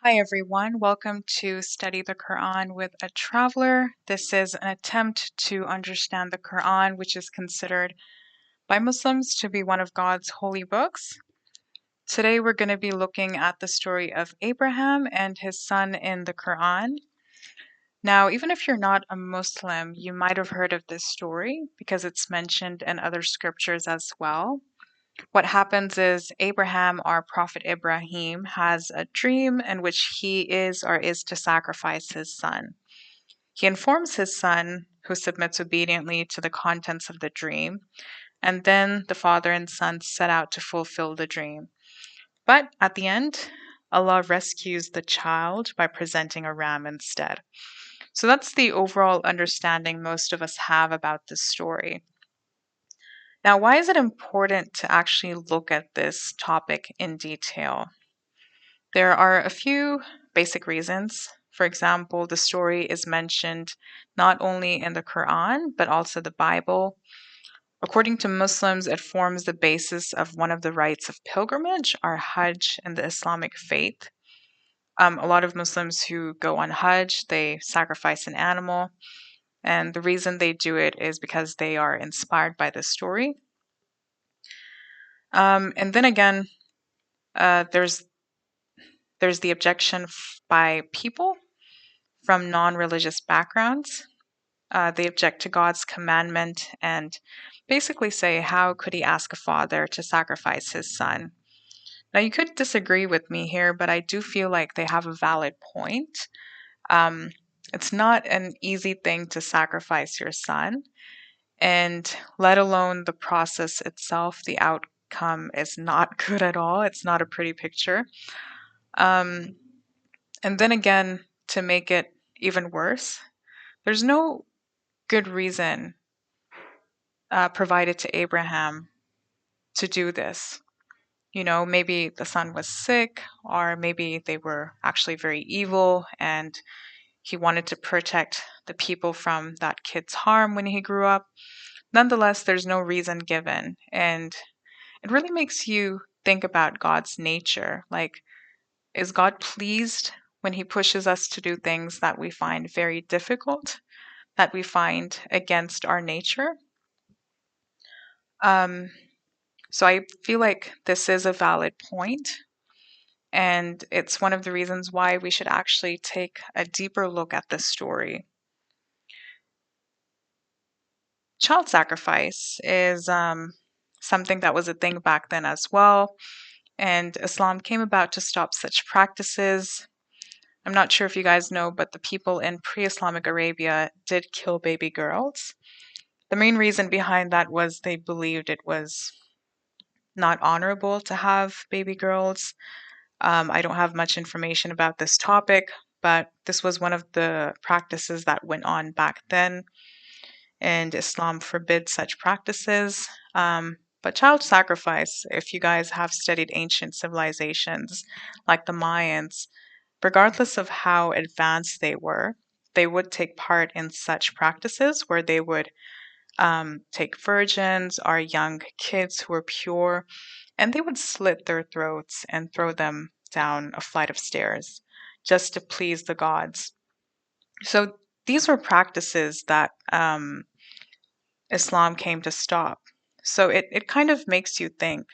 Hi, everyone. Welcome to Study the Quran with a Traveler. This is an attempt to understand the Quran, which is considered by Muslims to be one of God's holy books. Today, we're going to be looking at the story of Abraham and his son in the Quran. Now, even if you're not a Muslim, you might have heard of this story because it's mentioned in other scriptures as well. What happens is Abraham, our prophet Ibrahim, has a dream in which he is to sacrifice his son. He informs his son, who submits obediently to the contents of the dream, and then the father and son set out to fulfill the dream. But at the end, Allah rescues the child by presenting a ram instead. So that's the overall understanding most of us have about this story. Now, why is it important to actually look at this topic in detail? There are a few basic reasons. For example, the story is mentioned not only in the Quran, but also the Bible. According to Muslims, it forms the basis of one of the rites of pilgrimage, our Hajj in the Islamic faith. A lot of Muslims who go on Hajj, they sacrifice an animal. And the reason they do it is because they are inspired by this story. And then again, there's the objection by people from non-religious backgrounds. They object to God's commandment and basically say, how could he ask a father to sacrifice his son? Now, you could disagree with me here, but I do feel like they have a valid point. Um, it's not an easy thing to sacrifice your son, and let alone the process itself, the outcome is not good at all. It's not a pretty picture. Um, and then again, to make it even worse, there's no good reason provided to Abraham to do this. You know, maybe the son was sick, or maybe they were actually very evil, and he wanted to protect the people from that kid's harm when he grew up. Nonetheless, there's no reason given. And it really makes you think about God's nature. Like, is God pleased when he pushes us to do things that we find very difficult, that we find against our nature? Um, so I feel like this is a valid point, and it's one of the reasons why we should actually take a deeper look at this story. Child sacrifice is something that was a thing back then as well, and Islam came about to stop such practices. I'm not sure if you guys know, but the people in pre-Islamic Arabia did kill baby girls. The main reason behind that was they believed it was not honorable to have baby girls. I don't have much information about this topic, but this was one of the practices that went on back then, and Islam forbids such practices. But child sacrifice, if you guys have studied ancient civilizations like the Mayans, regardless of how advanced they would take part in such practices where they would take virgins or young kids who were pure, and they would slit their throats and throw them down a flight of stairs just to please the gods. So these were practices that Islam came to stop. So it kind of makes you think,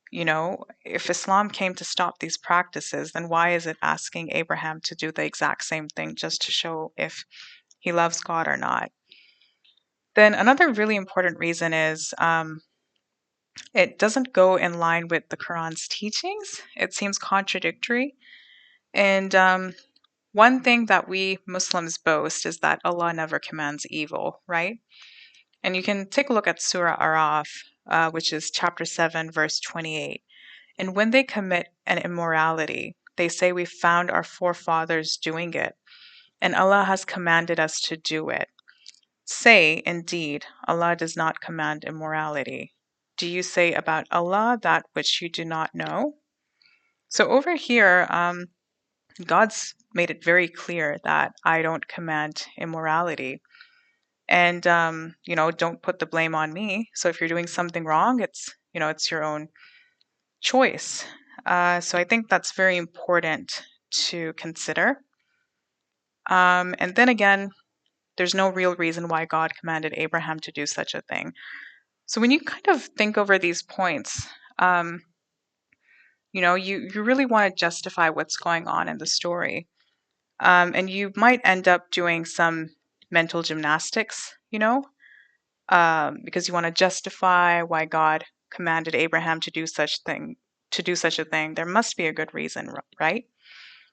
you know, if Islam came to stop these practices, then why is it asking Abraham to do the exact same thing just to show if he loves God or not? Then another really important reason is it doesn't go in line with the Quran's teachings. It seems contradictory. And one thing that we Muslims boast is that Allah never commands evil, right? And you can take a look at Surah Araf, which is chapter 7, verse 28. And when they commit an immorality, they say, we found our forefathers doing it, and Allah has commanded us to do it. Say, indeed, Allah does not command immorality. Do you say about Allah that which you do not know? So over here, God's made it very clear that I don't command immorality. And, don't put the blame on me. So if you're doing something wrong, it's your own choice. So I think that's very important to consider. And then again, there's no real reason why God commanded Abraham to do such a thing. So when you kind of think over these points, you really want to justify what's going on in the story. And you might end up doing some mental gymnastics, because you want to justify why God commanded Abraham to do such a thing. There must be a good reason, right?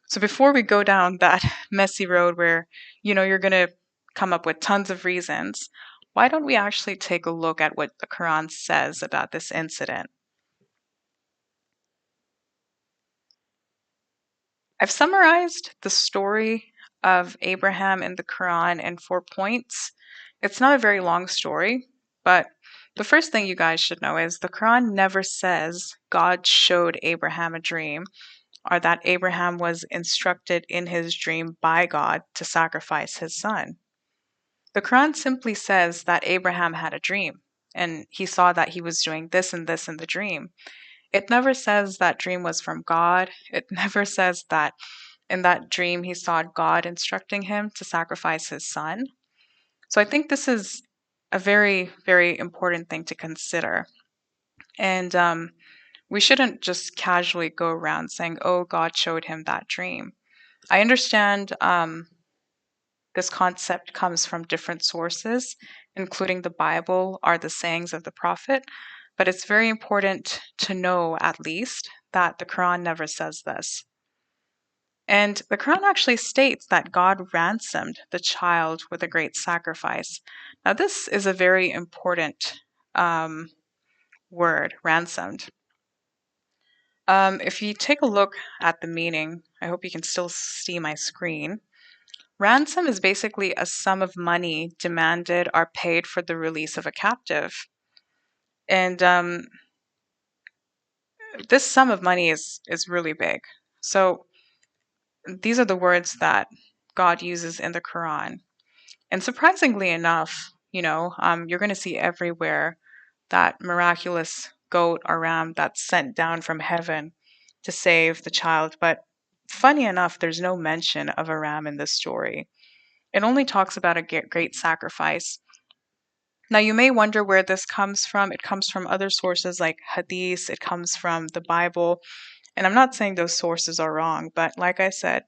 So before we go down that messy road where, you're going to come up with tons of reasons, why don't we actually take a look at what the Quran says about this incident? I've summarized the story of Abraham in the Quran in 4 points. It's not a very long story, but the first thing you guys should know is the Quran never says God showed Abraham a dream or that Abraham was instructed in his dream by God to sacrifice his son. The Quran simply says that Abraham had a dream and he saw that he was doing this and this in the dream. It never says that dream was from God. It never says that in that dream he saw God instructing him to sacrifice his son. So I think this is a very, very important thing to consider. And we shouldn't just casually go around saying, oh, God showed him that dream. I understand this concept comes from different sources, including the Bible or the sayings of the prophet, but it's very important to know, at least, that the Quran never says this. And the Quran actually states that God ransomed the child with a great sacrifice. Now, this is a very important word, ransomed. If you take a look at the meaning, I hope you can still see my screen. Ransom is basically a sum of money demanded or paid for the release of a captive. And this sum of money is really big. So these are the words that God uses in the Quran. And surprisingly enough, you're going to see everywhere that miraculous goat or ram that's sent down from heaven to save the child. But funny enough, there's no mention of a ram in this story. It only talks about a great sacrifice. Now, you may wonder where this comes from. It comes from other sources like Hadith, it comes from the Bible. And I'm not saying those sources are wrong, but like I said,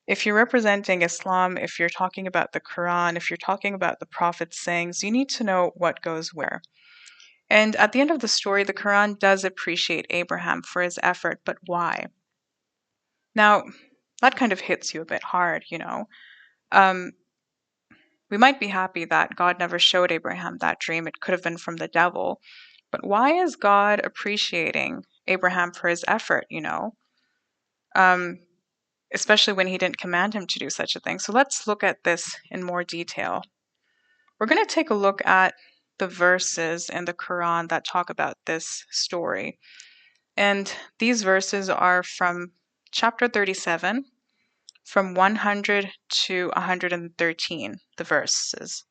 if you're representing Islam, if you're talking about the Quran, if you're talking about the Prophet's sayings, you need to know what goes where. And at the end of the story, the Quran does appreciate Abraham for his effort, but why? Now, that kind of hits you a bit hard, Um, we might be happy that God never showed Abraham that dream. It could have been from the devil. But why is God appreciating Abraham for his effort, Um, especially when he didn't command him to do such a thing. So let's look at this in more detail. We're going to take a look at the verses in the Quran that talk about this story. And these verses are from chapter 37, from 100 to 113, the verses.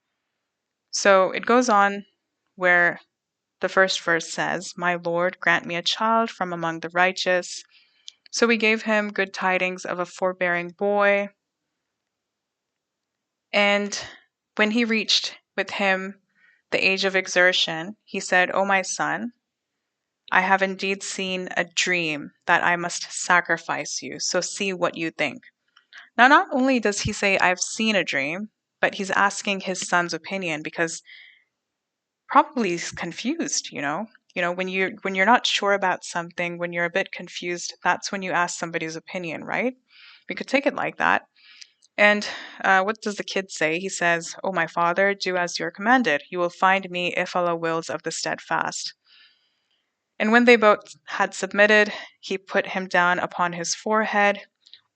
So it goes on where the first verse says, "My Lord, grant me a child from among the righteous." So we gave him good tidings of a forbearing boy. And when he reached with him the age of exertion, he said, "O my son, I have indeed seen a dream that I must sacrifice you. So see what you think." Now, not only does he say, "I've seen a dream," but he's asking his son's opinion because probably he's confused, when you're not sure about something, when you're a bit confused, that's when you ask somebody's opinion, right? We could take it like that. And what does the kid say? He says, "Oh, my father, do as you're commanded. You will find me, if Allah wills, of the steadfast." And when they both had submitted, he put him down upon his forehead.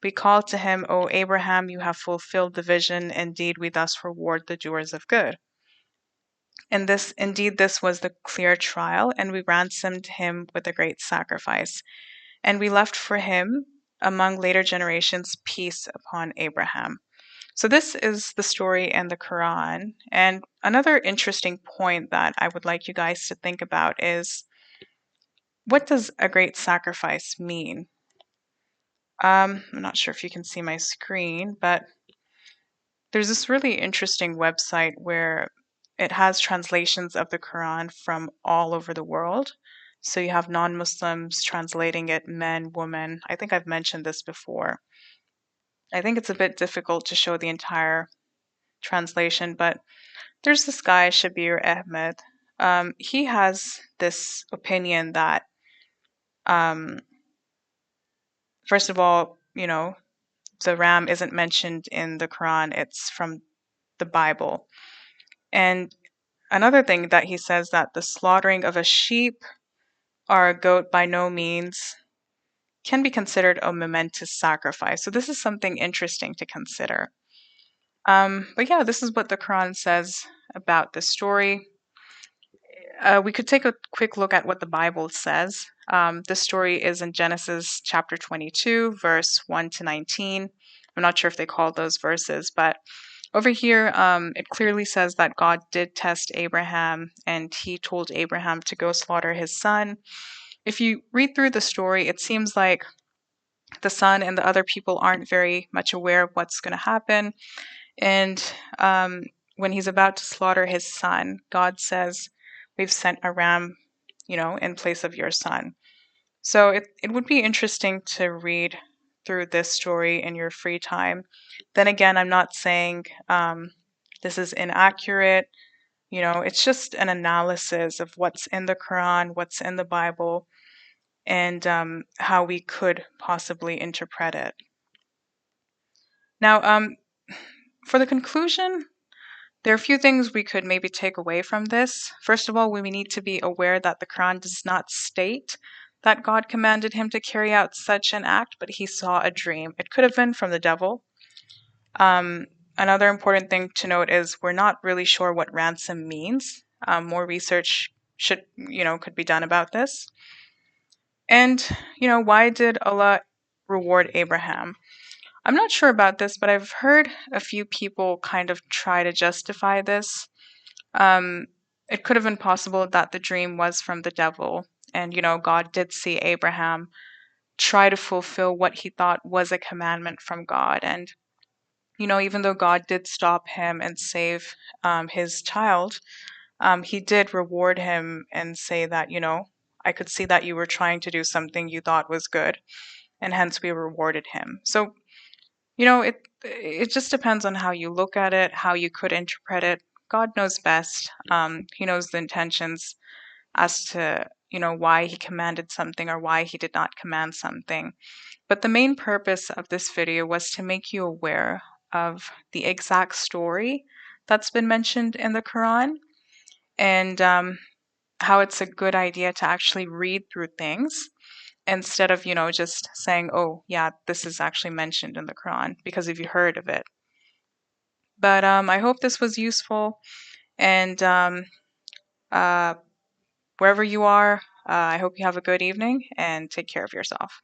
We called to him, "O Abraham, you have fulfilled the vision. Indeed, we thus reward the doers of good." And this was the clear trial, and we ransomed him with a great sacrifice. And we left for him, among later generations, peace upon Abraham. So this is the story in the Quran. And another interesting point that I would like you guys to think about is, what does a great sacrifice mean? I'm not sure if you can see my screen, but there's this really interesting website where it has translations of the Quran from all over the world. So you have non-Muslims translating it, men, women. I think I've mentioned this before. I think it's a bit difficult to show the entire translation, but there's this guy, Shabir Ahmed. He has this opinion that, um, first of all, the ram isn't mentioned in the Quran, it's from the Bible. And another thing that he says that the slaughtering of a sheep or a goat by no means can be considered a momentous sacrifice. So this is something interesting to consider. But yeah, this is what the Quran says about the story. We could take a quick look at what the Bible says. The story is in Genesis chapter 22, verse 1 to 19. I'm not sure if they call those verses, but over here, it clearly says that God did test Abraham and he told Abraham to go slaughter his son. If you read through the story, it seems like the son and the other people aren't very much aware of what's going to happen. And um, when he's about to slaughter his son, God says, "We've sent a ram, in place of your son." So it would be interesting to read through this story in your free time. Then again, I'm not saying this is inaccurate. It's just an analysis of what's in the Quran, what's in the Bible, and how we could possibly interpret it. Now, for the conclusion, there are a few things we could maybe take away from this. First of all, we need to be aware that the Quran does not state that God commanded him to carry out such an act, but he saw a dream. It could have been from the devil. Um, Another important thing to note is we're not really sure what ransom means. More research could be done about this. And, why did Allah reward Abraham? I'm not sure about this, but I've heard a few people kind of try to justify this. Um, it could have been possible that the dream was from the devil, and God did see Abraham try to fulfill what he thought was a commandment from God. And even though God did stop him and save his child, he did reward him and say that, I could see that you were trying to do something you thought was good, and hence we rewarded him. So, it just depends on how you look at it, how you could interpret it. God knows best. He knows the intentions as to, why he commanded something or why he did not command something. But the main purpose of this video was to make you aware of the exact story that's been mentioned in the Quran, and how it's a good idea to actually read through things instead of, just saying, oh, yeah, this is actually mentioned in the Quran because have you heard of it? But I hope this was useful. And uh, wherever you are, I hope you have a good evening and take care of yourself.